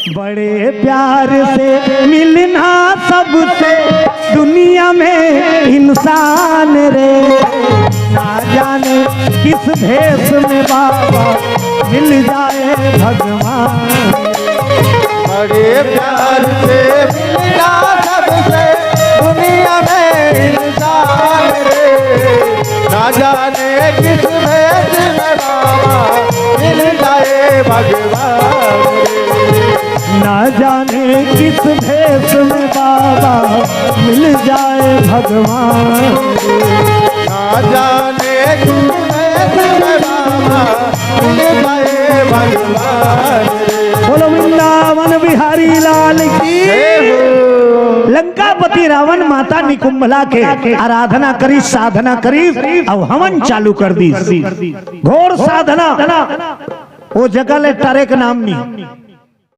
बड़े प्यार से मिलना सबसे दुनिया में इंसान रे, ना जाने किस भेष में बाबा मिल जाए भगवान। बड़े प्यार से मिलना सबसे दुनिया में इंसान रे, ना जाने किस भेष में बाबा मिल जाए भगवान। ना जाने किस भेष में बाबा मिल जाए भगवान। ना जाने किस भेष में बाबा मिल जाए भगवान। बोलो वृंदावन बिहारी लाल की। लंकापति रावण माता निकुंभला के आराधना करी, साधना करी, अब हवन चालू कर दी। घोर साधना वो जगह ले तारेक नाम नहीं।